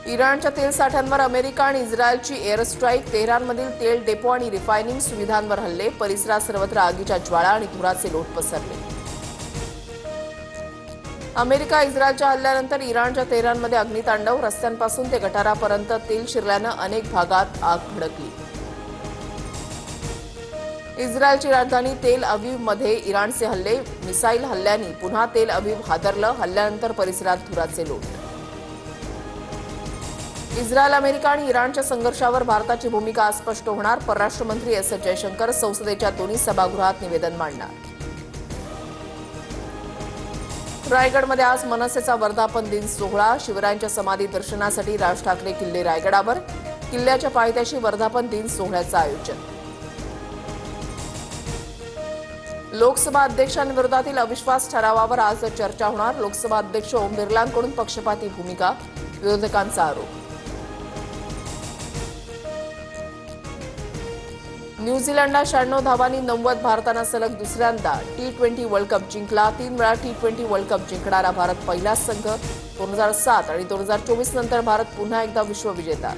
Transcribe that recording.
इराणच्या तेल साठ्यांवर अमेरिका आणि इस्रायलची एअर स्ट्राईक, तेहरानमधील तेल डेपो आणि रिफायनिंग सुविधांवर हल्ले, परिसरात सर्वत्र आगीच्या ज्वाळा आणि धुराचे लोट पसरले. अमेरिका इस्रायलच्या हल्ल्यानंतर इराणच्या तेहरानमध्ये अग्नितांडव, रस्त्यांपासून ते गटारापर्यंत तेल शिरल्यानं अनेक भागात आग भडकली. इस्रायलची राजधानी तेल अवीवमध्ये इराणचे हल्ले, मिसाईल हल्ल्यांनी पुन्हा तेल अवीव हादरलं, हल्ल्यानंतर परिसरात धुराचे लोट. इस्रायल, अमेरिका आणि इराणच्या संघर्षावर भारताची भूमिका आज स्पष्ट होणार, परराष्ट्र मंत्री एस जयशंकर संसदेच्या दोन्ही सभागृहात निवेदन मांडणार. रायगडमध्ये आज मनसेचा वर्धापन दिन सोहळा, शिवरायांच्या समाधी दर्शनासाठी राज ठाकरे किल्ले रायगडावर, किल्ल्याच्या पायथ्याशी वर्धापन दिन सोहळ्याचं आयोजन. लोकसभा अध्यक्षांविरोधातील अविश्वास ठरावावर आज चर्चा होणार, लोकसभा अध्यक्ष ओम बिर्लांकडून पक्षपाती भूमिका, विरोधकांचा आरोप. न्यूझीलंडला 96 धावांनी 90, भारतानं सलग दुसऱ्यांदा T20 वर्ल्ड कप जिंकला. 3 वेळा T20 वर्ल्ड कप जिंकणारा भारत पहिलाच संघ. 2007 आणि 2024 नंतर भारत पुन्हा एकदा विश्वविजेता.